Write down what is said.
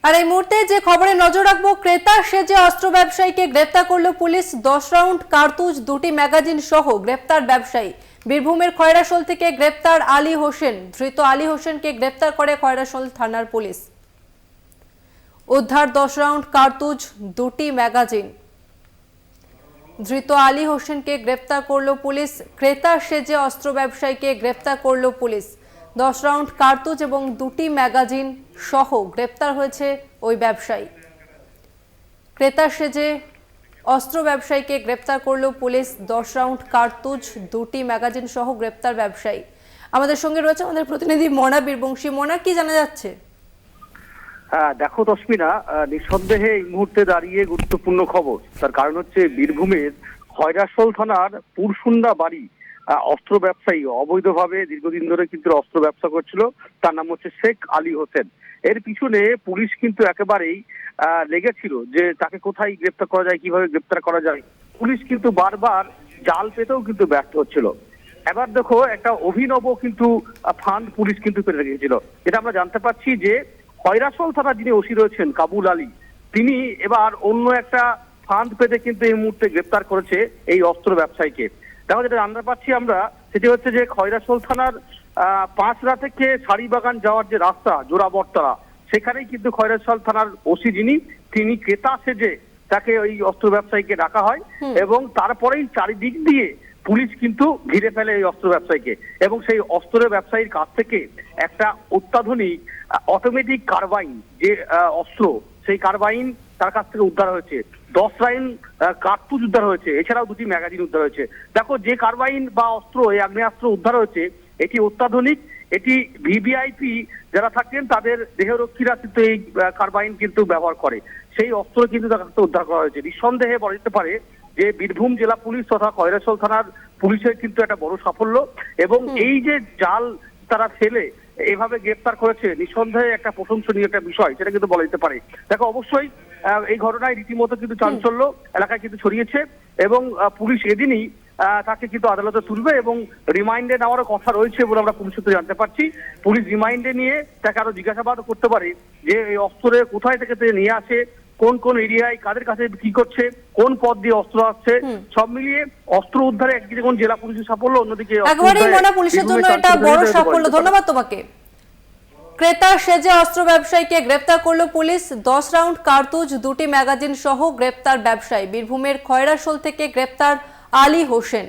আর এই মুহূর্তে যে খবরে নজর রাখবো, ক্রেতা সেজে অস্ত্র ব্যবসায়ীকে গ্রেপ্তার করলো পুলিশ। 10 রাউন্ড কার্তুজ, 2টি ম্যাগাজিন সহ গ্রেপ্তার ব্যবসায়ী। বীরভূমের খয়রাশোল থেকে গ্রেপ্তার আলী হোসেন। ধৃত আলী হোসেনকে গ্রেপ্তার করে খয়রাশোল থানার পুলিশ। উদ্ধার 10 রাউন্ড কার্তুজ, 2টি ম্যাগাজিন। ধৃত আলী হোসেনকে গ্রেপ্তার করলো পুলিশ। ক্রেতা সেজে অস্ত্র ব্যবসায়ীকে গ্রেপ্তার করলো পুলিশ। 10 রাউন্ড কার্তুজ এবং 2টি ম্যাগাজিন সহ গ্রেপ্তার হয়েছে ওই ব্যবসায়ী। ক্রেতা সেজে অস্ত্র ব্যবসায়ীকে গ্রেপ্তার করলো পুলিশ। 10 রাউন্ড কার্তুজ, 2টি ম্যাগাজিন সহ গ্রেপ্তার ব্যবসায়ী। আমাদের সঙ্গে রয়েছে আমাদের প্রতিনিধি মনা বীরবংশী। মনা, কি জানা যাচ্ছে? দেখো তসমিনা, নিঃসন্দেহে এই মুহূর্তে দাঁড়িয়ে গুরুত্বপূর্ণ খবর। তার কারণ হচ্ছে বীরভূমের খয়রাশোল থানার পুরসুন্দা বাড়ি অস্ত্র ব্যবসায়ী অবৈধভাবে দীর্ঘদিন ধরে কিন্তু অস্ত্র ব্যবসা করছিল। তার নাম হচ্ছে শেখ আলী হোসেন। এর পিছনে পুলিশ কিন্তু একেবারেই লেগেছিল যে তাকে কোথায় গ্রেপ্তার করা যায়, কিভাবে গ্রেপ্তার করা যায়। পুলিশ কিন্তু বারবার জাল পেতেও কিন্তু ব্যর্থ হচ্ছিল। এবার দেখো, একটা অভিনব কিন্তু ফান্ড পুলিশ কিন্তু পেতে রেখেছিল। এটা আমরা জানতে পারছি যে খয়রাশোল থানার যিনি ওসি রয়েছেন কাবুল আলী, তিনি এবার অন্য একটা ফান্ড পেতে কিন্তু এই মুহূর্তে গ্রেপ্তার করেছে এই অস্ত্র ব্যবসায়ীকে। দেখো, যেটা জানতে পারছি আমরা, সেটি হচ্ছে যে খয়রাশোল থানার পাঁচরা থেকে শাড়িবাগান যাওয়ার যে রাস্তা জোড়াবরতলা, সেখানেই কিন্তু খয়রাশোল থানার ওসি যিনি, তিনি ক্রেতা সেজে তাকে ওই অস্ত্র ব্যবসায়ীকে ডাকা হয় এবং তারপরেই চারিদিক দিয়ে পুলিশ কিন্তু ঘিরে ফেলে এই অস্ত্র ব্যবসায়ীকে এবং সেই অস্ত্র ব্যবসায়ীর কাছ থেকে একটা অত্যাধুনিক অটোমেটিক কার্বাইন যে অস্ত্র, সেই কার্বাইন তার কাছ থেকে উদ্ধার হয়েছে। 10 রাউন্ড কার্তুজ উদ্ধার হয়েছে, এছাড়াও 2টি ম্যাগাজিন উদ্ধার হয়েছে। দেখো, যে কার্বাইন বা অস্ত্র, এই আগ্নেয়াস্ত্র উদ্ধার হয়েছে, এটি অত্যাধুনিক। এটি ভিভিআইপি যারা থাকেন তাদের দেহরক্ষীরা কিন্তু এই কার্বাইন কিন্তু ব্যবহার করে। সেই অস্ত্র কিন্তু তার কাছ থেকে উদ্ধার করা হয়েছে। নিঃসন্দেহে বলা যেতে পারে যে বীরভূম জেলা পুলিশ তথা খয়রাশোল থানার পুলিশের কিন্তু একটা বড় সাফল্য এবং এই যে জাল তারা ফেলে এভাবে গ্রেপ্তার করেছে, নিঃসন্দেহে একটা প্রশংসনীয় একটা বিষয়, সেটা কিন্তু বলা যেতে পারে। দেখো, অবশ্যই এই ঘটনায় রীতিমতো কিন্তু চাঞ্চল্য এলাকায় কিন্তু ছড়িয়েছে এবং পুলিশ এদিনই তাকে কিন্তু আদালতে তুলবে এবং রিমাইন্ডে নেওয়ারও কথা রয়েছে বলে আমরা পুলিশ সূত্রে জানতে পারছি। পুলিশ রিমাইন্ডে নিয়ে তাকে আরো জিজ্ঞাসাবাদ করতে পারে যে এই অস্ত্রে কোথায় থেকে নিয়ে আসে, কোন কোন এরিয়ায় কাদের কাছে কি করছে, কোন পথ দিয়ে অস্ত্র আসছে। সব মিলিয়ে অস্ত্র উদ্ধারে একদিকে যেমন জেলা পুলিশের সাফল্য, অন্যদিকে একবারই মনা, পুলিশের জন্য এটা বড় সাফল্য। ধন্যবাদ তোমাকে। ক্রেতা সেজে অস্ত্র ব্যবসায়ীকে গ্রেপ্তার করলো পুলিশ। 10 রাউন্ড কার্তুজ, 2টি ম্যাগাজিন সহ গ্রেপ্তার ব্যবসায়ী। বীরভূমের খয়রাশোল থেকে গ্রেপ্তার আলী হোসেন।